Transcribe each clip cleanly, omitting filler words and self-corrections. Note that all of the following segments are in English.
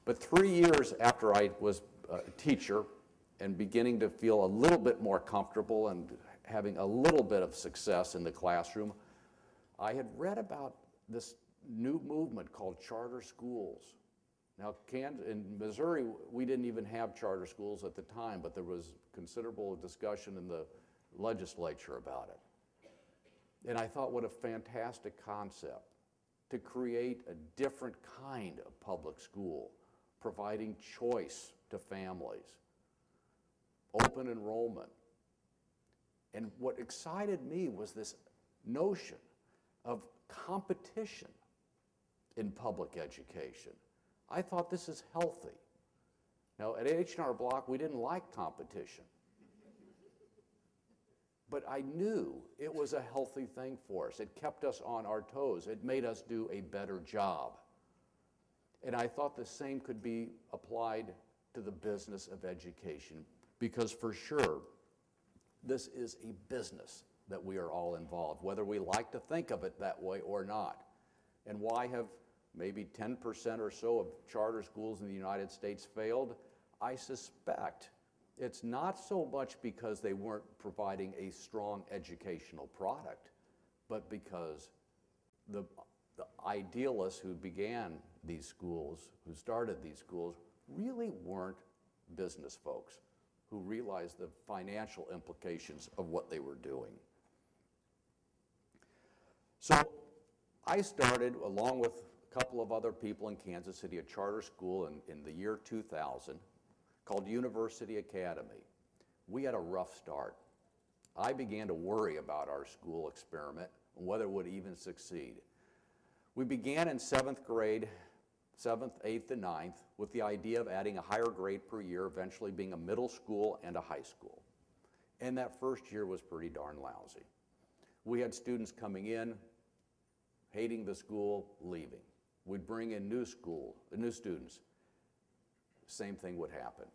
But 3 years after I was a teacher and beginning to feel a little bit more comfortable and having a little bit of success in the classroom, I had read about this new movement called charter schools. Now, in Missouri, we didn't even have charter schools at the time, but there was considerable discussion in the legislature about it. And I thought, what a fantastic concept to create a different kind of public school, providing choice to families, open enrollment. And what excited me was this notion of competition in public education. I thought this is healthy. Now, at H&R Block, we didn't like competition. But I knew it was a healthy thing for us. It kept us on our toes. It made us do a better job. And I thought the same could be applied to the business of education, because for sure, this is a business that we are all involved, whether we like to think of it that way or not. And why have maybe 10% or so of charter schools in the United States failed? I suspect it's not so much because they weren't providing a strong educational product, but because the idealists who began these schools, who started these schools, really weren't business folks who realized the financial implications of what they were doing. So I started, along with a couple of other people in Kansas City, a charter school in the year 2000 called University Academy. We had a rough start. I began to worry about our school experiment and whether it would even succeed. We began in 7th grade, 7th, 8th, and 9th, with the idea of adding a higher grade per year, eventually being a middle school and a high school. And that first year was pretty darn lousy. We had students coming in, hating the school, leaving. We'd bring in new students. Same thing would happen.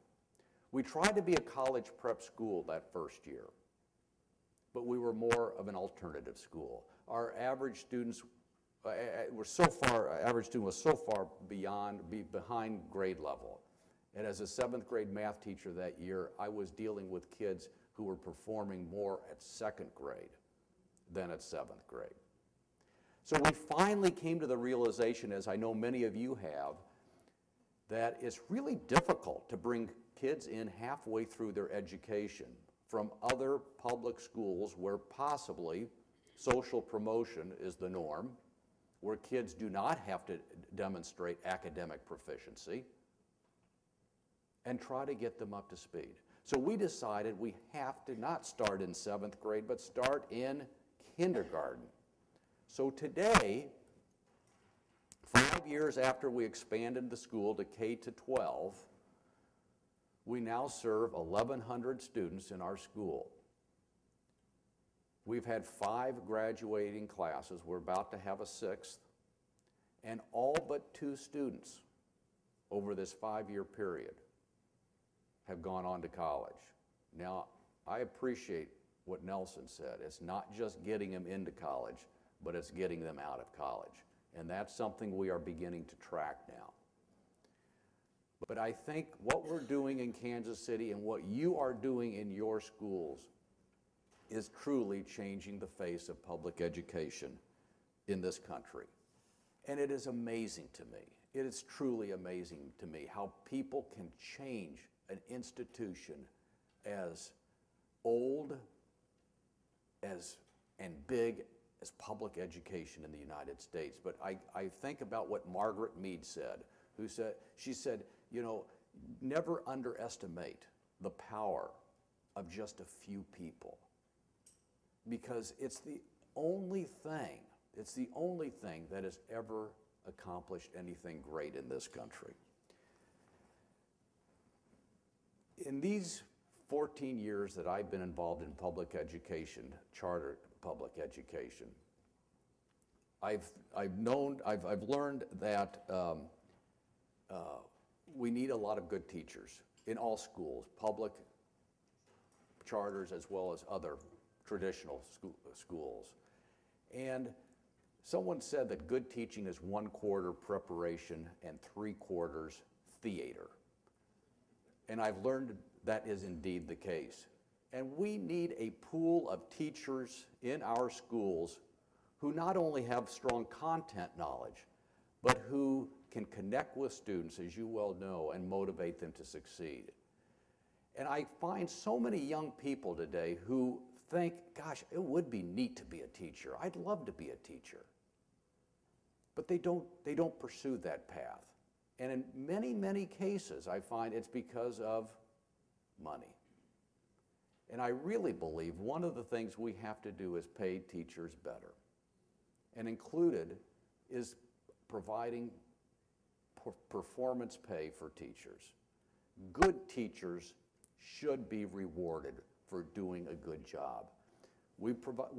We tried to be a college prep school that first year, but we were more of an alternative school. Our average students average student was so far behind grade level. And as a 7th grade math teacher that year, I was dealing with kids who were performing more at 2nd grade than at 7th grade. So we finally came to the realization, as I know many of you have, that it's really difficult to bring kids in halfway through their education from other public schools where possibly social promotion is the norm, where kids do not have to demonstrate academic proficiency, and try to get them up to speed. So we decided we have to not start in 7th grade, but start in kindergarten. So today, 5 years after we expanded the school to K-12, we now serve 1,100 students in our school. We've had 5 graduating classes. We're about to have a 6th. And all but 2 students over this 5-year period have gone on to college. Now, I appreciate what Nelson said. It's not just getting them into college, but it's getting them out of college. And that's something we are beginning to track now. But I think what we're doing in Kansas City and what you are doing in your schools is truly changing the face of public education in this country. And it is amazing to me. It is truly amazing to me how people can change an institution as old and big as public education in the United States. But I think about what Margaret Mead said, she said, you know, never underestimate the power of just a few people, because it's the only thing that has ever accomplished anything great in this country. In these 14 years that I've been involved in public education, charter public education, I've learned that we need a lot of good teachers in all schools, public, charters, as well as other traditional schools. And someone said that good teaching is 1/4 preparation and 3/4 theater. And I've learned that is indeed the case. And we need a pool of teachers in our schools who not only have strong content knowledge, but who can connect with students, as you well know, and motivate them to succeed. And I find so many young people today who think, gosh, it would be neat to be a teacher. I'd love to be a teacher. But they don't pursue that path. And in many, many cases, I find it's because of money. And I really believe one of the things we have to do is pay teachers better. And included is providing performance pay for teachers. Good teachers should be rewarded for doing a good job. We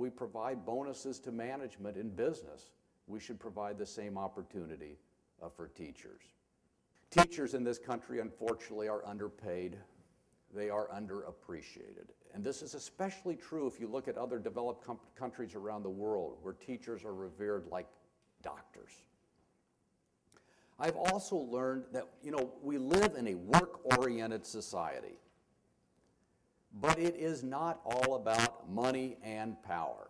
provide bonuses to management in business. We should provide the same opportunity for teachers. Teachers in this country, unfortunately, are underpaid. They are underappreciated. And this is especially true if you look at other developed countries around the world where teachers are revered like doctors. I've also learned that, we live in a work-oriented society, but it is not all about money and power.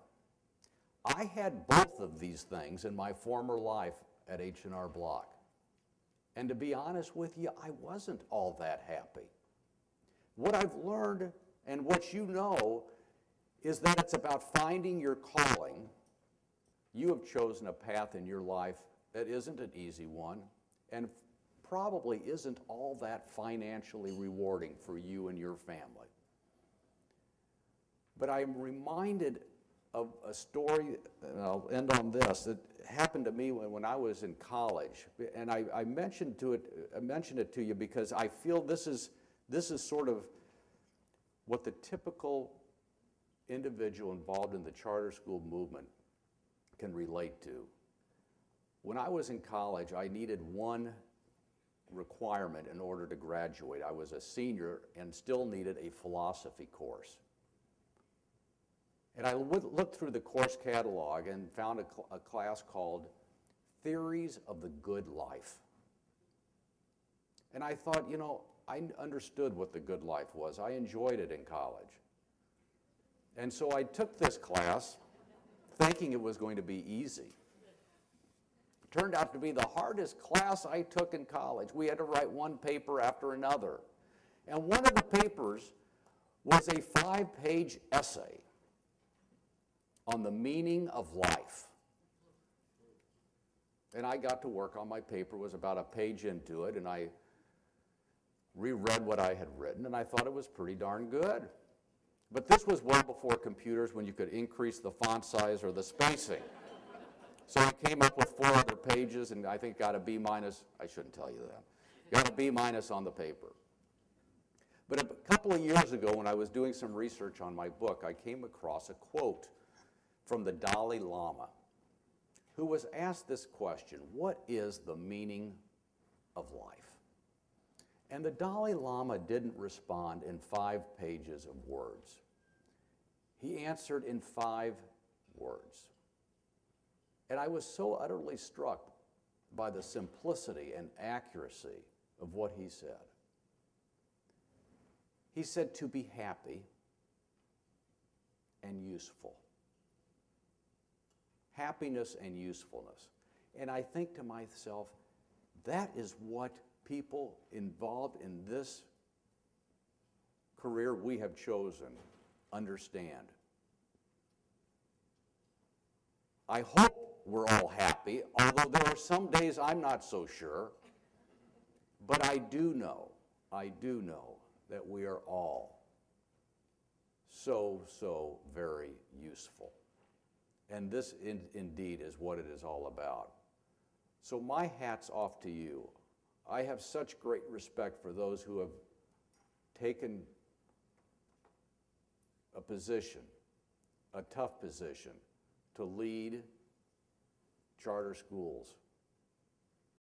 I had both of these things in my former life at H&R Block. And to be honest with you, I wasn't all that happy. What I've learned and what you know is that it's about finding your calling. You have chosen a path in your life that isn't an easy one and probably isn't all that financially rewarding for you and your family. But I'm reminded of a story, and I'll end on this, that happened to me when I was in college. And I mentioned it to you because I feel this is sort of what the typical individual involved in the charter school movement can relate to. When I was in college, I needed one requirement in order to graduate. I was a senior and still needed a philosophy course. And I looked through the course catalog and found a class called Theories of the Good Life. And I thought, I understood what the good life was. I enjoyed it in college. And so I took this class thinking it was going to be easy. It turned out to be the hardest class I took in college. We had to write one paper after another. And one of the papers was a 5-page essay on the meaning of life. And I got to work on my paper. It was about a page into it, and I reread what I had written, and I thought it was pretty darn good. But this was well before computers when you could increase the font size or the spacing. So I came up with 4 other pages, and I think got a B-. I shouldn't tell you that. Got a B- on the paper. But a couple of years ago, when I was doing some research on my book, I came across a quote from the Dalai Lama, who was asked this question: what is the meaning of life? And the Dalai Lama didn't respond in 5 pages of words. He answered in 5 words. And I was so utterly struck by the simplicity and accuracy of what he said. He said, to be happy and useful. Happiness and usefulness. And I think to myself, that is what people involved in this career we have chosen understand. I hope we're all happy, although there are some days I'm not so sure. But I do know that we are all so very useful. And this indeed is what it is all about. So my hat's off to you. I have such great respect for those who have taken a position, a tough position, to lead charter schools